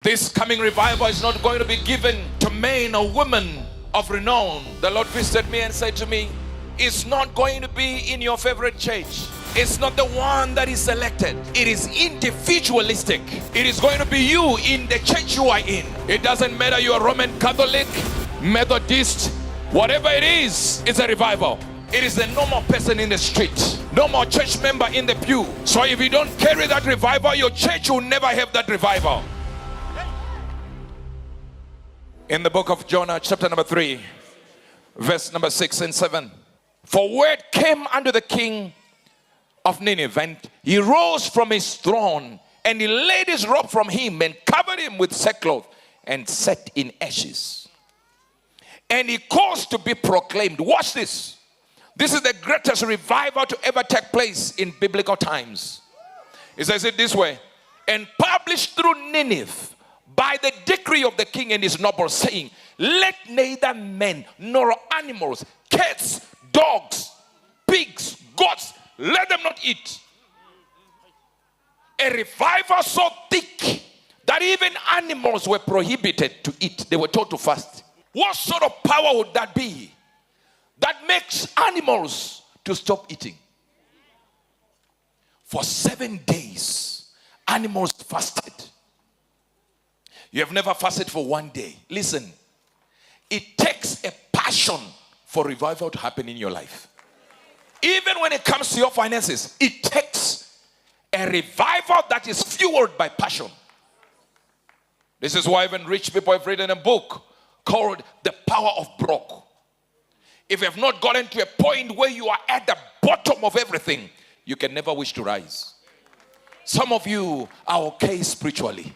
This coming revival is not going to be given to men or women of renown. The Lord visited me and said to me, it's not going to be in your favorite church. It's not the one that is selected. It is individualistic. It is going to be you in the church you are in. It doesn't matter you are Roman Catholic, Methodist, whatever it is, it's a revival. It is the normal person in the street, normal church member in the pew. So if you don't carry that revival, your church will never have that revival. In the book of Jonah, chapter number 3, verse number 6 and 7. For word came unto the king of Nineveh, and he rose from his throne, and he laid his robe from him, and covered him with sackcloth, and sat in ashes. And he caused to be proclaimed. Watch this. This is the greatest revival to ever take place in biblical times. It says it this way. And published through Nineveh, by the decree of the king and his nobles, saying, let neither men nor animals, cats, dogs, pigs, goats, let them not eat. A revival so thick that even animals were prohibited to eat. They were told to fast. What sort of power would that be that makes animals to stop eating? For 7 days, animals fasted. You have never fasted for 1 day. Listen, it takes a passion for revival to happen in your life. Even when it comes to your finances, it takes a revival that is fueled by passion. This is why even rich people have written a book called The Power of Broke. If you have not gotten to a point where you are at the bottom of everything, you can never wish to rise. Some of you are okay spiritually.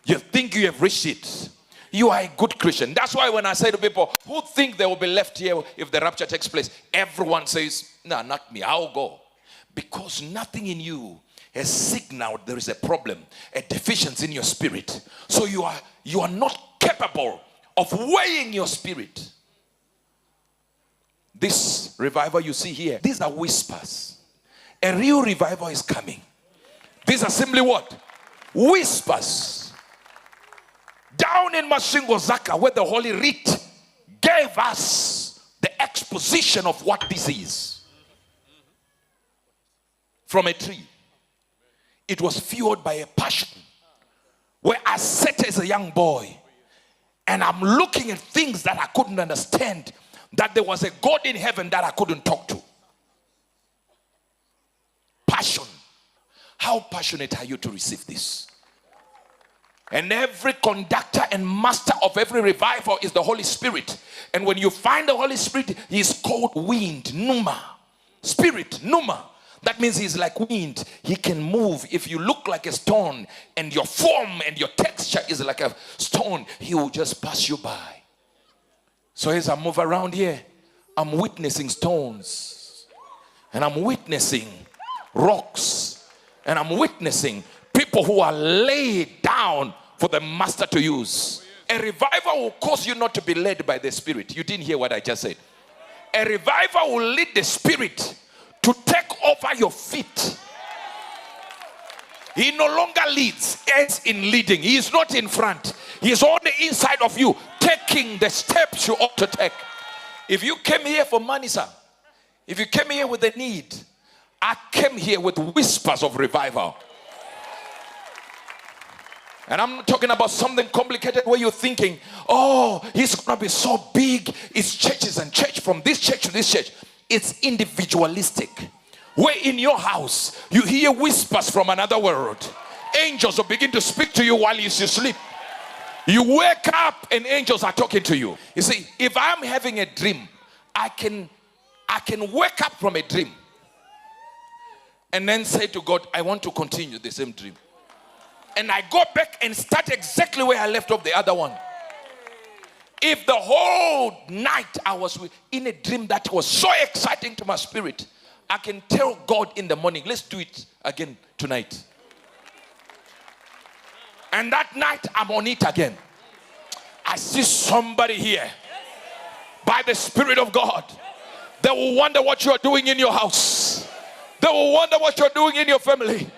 You think you have reached it. You are a good Christian. That's why when I say to people who think they will be left here if the rapture takes place, everyone says, no, not me, I'll go. Because nothing in you has signaled there is a problem, a deficiency in your spirit. So you are not capable of weighing your spirit. This revival you see here, these are whispers. A real revival is coming. These are simply what? Whispers. Down in Mashingo Zaka, where the Holy Writ gave us the exposition of what this is. From a tree. It was fueled by a passion. Where I sat as a young boy and I'm looking at things that I couldn't understand. That there was a God in heaven that I couldn't talk to. Passion. How passionate are you to receive this? And every conductor and master of every revival is the Holy Spirit. And when you find the Holy Spirit, he is called wind, Numa. Spirit, Numa. That means he's like wind. He can move. If you look like a stone and your form and your texture is like a stone, he will just pass you by. So as I move around here, I'm witnessing stones. And I'm witnessing rocks. And I'm witnessing people who are laid down for the master to use. A revival will cause you not to be led by the Spirit. You didn't hear what I just said. A revival will lead the Spirit to take over your feet. He no longer leads, as in leading. He is not in front. He is on the inside of you, taking the steps you ought to take. If you came here for money, sir, if you came here with a need, I came here with whispers of revival. And I'm not talking about something complicated where you're thinking, oh, he's going to be so big. It's churches and church from this church to this church. It's individualistic. Where in your house, you hear whispers from another world. Angels will begin to speak to you while you sleep. You wake up and angels are talking to you. You see, if I'm having a dream, I can wake up from a dream and then say to God, I want to continue the same dream. And I go back and start exactly where I left off the other one. If the whole night I was in a dream that was so exciting to my spirit, I can tell God in the morning, let's do it again tonight. And that night I'm on it again. I see somebody here by the Spirit of God. They will wonder what you're doing in your house. They will wonder what you're doing in your family.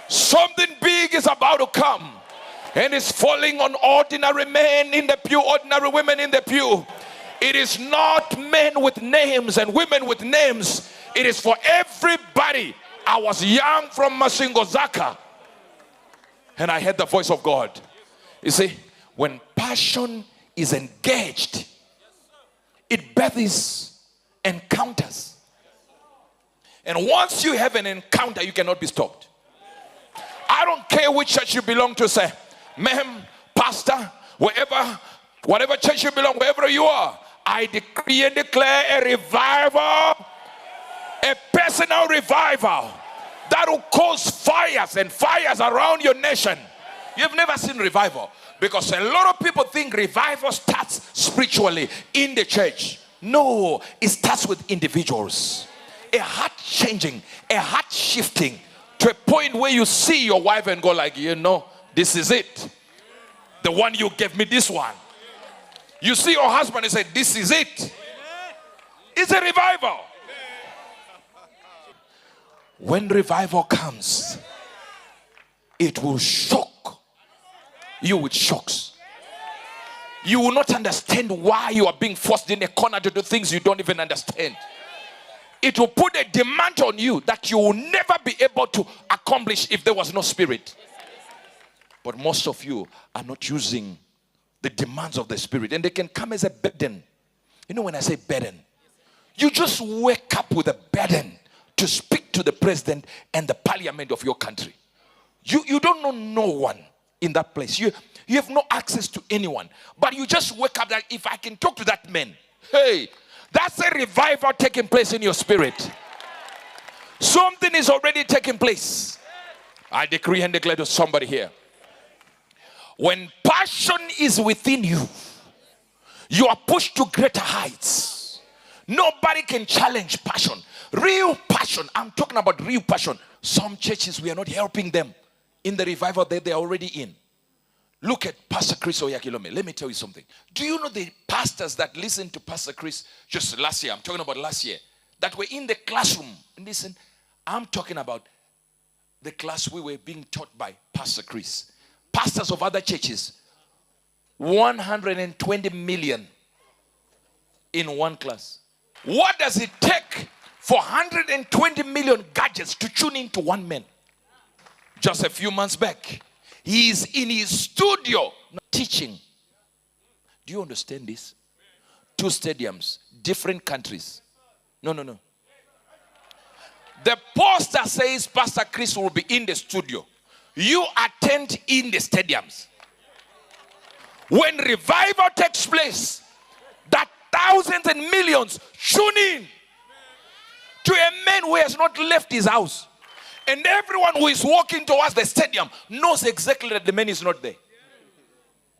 Something big is about to come. And it's falling on ordinary men in the pew, ordinary women in the pew. It is not men with names and women with names. It is for everybody. I was young from Masingozaka, and I heard the voice of God. You see, when passion is engaged, it births encounters. And once you have an encounter, you cannot be stopped. I don't care which church you belong to, say, ma'am, pastor, whatever church you belong, wherever you are, I decree and declare a revival, a personal revival that will cause fires and fires around your nation. You've never seen revival, because a lot of people think revival starts spiritually in the church. No, it starts with individuals. A heart changing, a heart shifting to a point where you see your wife and go like, you know, this is it. The one you gave me, this one. You see your husband and say, this is it. It's a revival. When revival comes, it will shock you with shocks. You will not understand why you are being forced in a corner to do things you don't even understand. It will put a demand on you that you will never be able to accomplish if there was no spirit. But most of you are not using the demands of the spirit, and they can come as a burden. You know, when I say burden, you just wake up with a burden to speak to the president and the parliament of your country. You don't know no one in that place. You have no access to anyone, but you just wake up that if I can talk to that man, hey, that's a revival taking place in your spirit. Something is already taking place. I decree and declare to somebody here, when passion is within you, you are pushed to greater heights. Nobody can challenge passion. Real passion. I'm talking about real passion. Some churches, we are not helping them in the revival that they're already in. Look at Pastor Chris Oyakilome. Let me tell you something. Do you know the pastors that listened to Pastor Chris just last year? I'm talking about last year. That were in the classroom. Listen, I'm talking about the class we were being taught by Pastor Chris. Pastors of other churches, 120 million in one class. What does it take for 120 million gadgets to tune into one man? Just a few months back, he is in his studio teaching. Do you understand this? 2 stadiums, different countries. No. The poster says Pastor Chris will be in the studio. You attend in the stadiums. When revival takes place, that thousands and millions tune in to a man who has not left his house. And everyone who is walking towards the stadium knows exactly that the man is not there.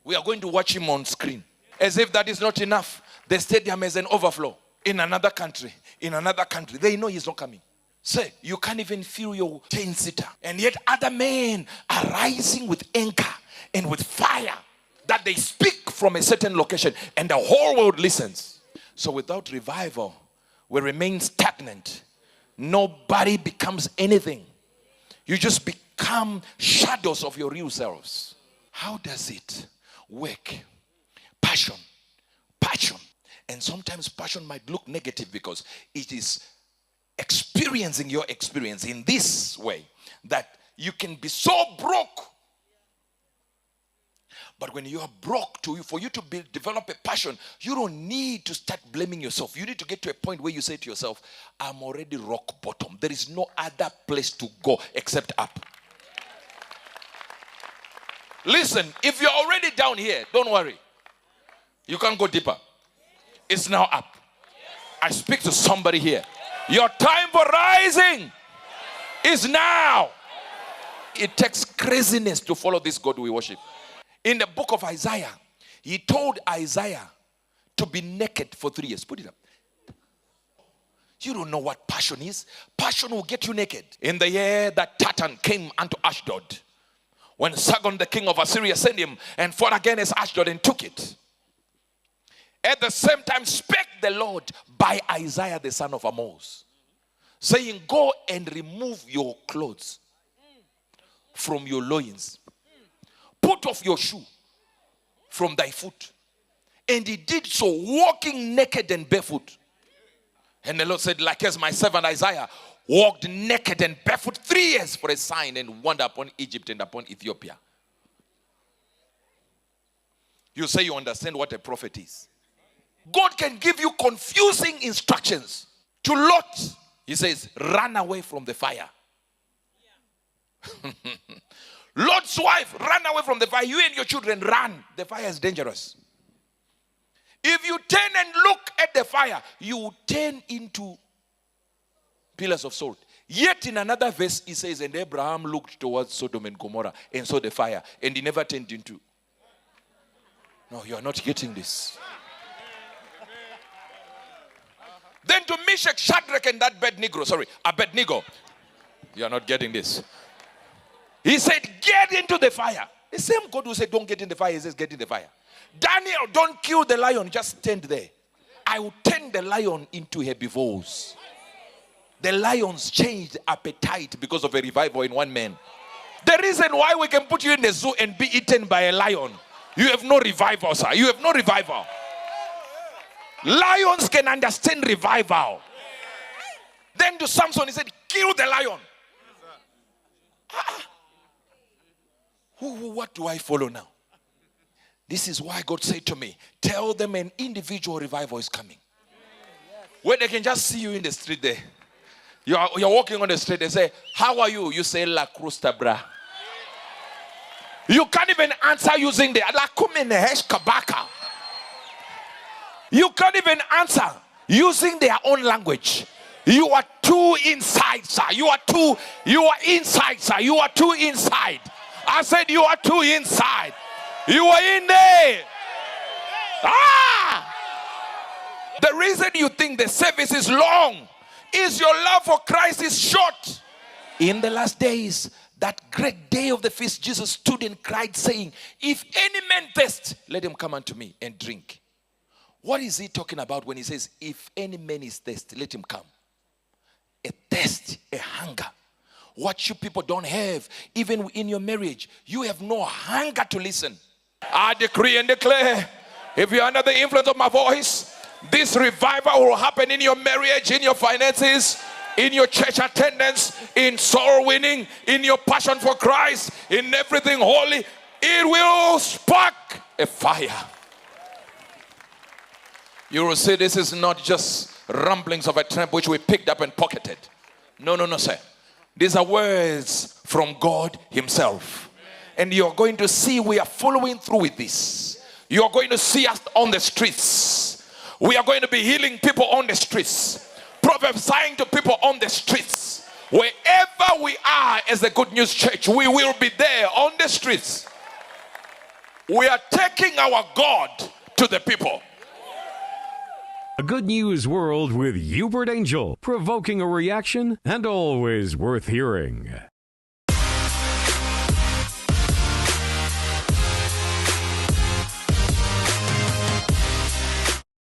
We are going to watch him on screen. As if that is not enough, the stadium has an overflow. In another country, they know he's not coming. Say, you can't even feel your 10-seater. And yet other men are rising with anger and with fire that they speak from a certain location and the whole world listens. So without revival, we remain stagnant. Nobody becomes anything. You just become shadows of your real selves. How does it work? Passion. And sometimes passion might look negative because it is experiencing your experience in this way that you can be so broke. But when you are broke, for you to develop a passion, you don't need to start blaming yourself. You need to get to a point where you say to yourself, I'm already rock bottom. There is no other place to go except up. Listen, if you're already down here, don't worry. You can't go deeper. It's now up. I speak to somebody here. Your time for rising is now. It takes craziness to follow this God we worship. In the book of Isaiah, he told Isaiah to be naked for 3 years. Put it up. You don't know what passion is. Passion will get you naked. In the year that Tatan came unto Ashdod, when Sargon the king of Assyria sent him and fought against Ashdod and took it. At the same time spake the Lord by Isaiah the son of Amoz, saying, go and remove your clothes from your loins. put off your shoe from thy foot. And he did so, walking naked and barefoot. And the Lord said, like as my servant Isaiah walked naked and barefoot 3 years for a sign and wonder upon Egypt and upon Ethiopia. You say you understand what a prophet is. God can give you confusing instructions. To Lot, he says, run away from the fire. Lot's wife, run away from the fire. You and your children, run. The fire is dangerous. If you turn and look at the fire, you will turn into pillars of salt. Yet in another verse, he says, and Abraham looked towards Sodom and Gomorrah and saw the fire, and he never turned into. No, you are not getting this. Then to Meshach, Shadrach, and that Abednego. You are not getting this. He said, get into the fire. The same God who said, don't get in the fire, he says, get in the fire. Daniel, don't kill the lion, just stand there. I will turn the lion into herbivores. The lions changed appetite because of a revival in one man. The reason why we can put you in the zoo and be eaten by a lion, you have no revival, sir. You have no revival. Lions can understand revival. Then to Samson, he said, kill the lion. What do I follow now? This is why God said to me, tell them an individual revival is coming. Where they can just see you in the street there. You're walking on the street, they say, how are you? You say, La Crusta Bra. You can't even answer using the La Kumenehesh Kabaka. You can't even answer using their own language. You are too inside, sir. You are inside, sir. You are too inside. I said you are too inside. You are in there. The reason you think the service is long is your love for Christ is short. In the last days, that great day of the feast, Jesus stood and cried, saying, if any man thirst, let him come unto me and drink. What is he talking about when he says, if any man is thirsty, let him come? A thirst, a hunger. What you people don't have, even in your marriage, you have no hunger to listen. I decree and declare, if you're under the influence of my voice, this revival will happen in your marriage, in your finances, in your church attendance, in soul winning, in your passion for Christ, in everything holy. It will spark a fire. You will say this is not just rumblings of a tramp which we picked up and pocketed. No, sir. These are words from God himself. And you're going to see we are following through with this. You're going to see us on the streets. We are going to be healing people on the streets. Prophesying to people on the streets. Wherever we are as the Good News Church, we will be there on the streets. We are taking our God to the people. A Good News World with Uebert Angel, provoking a reaction and always worth hearing.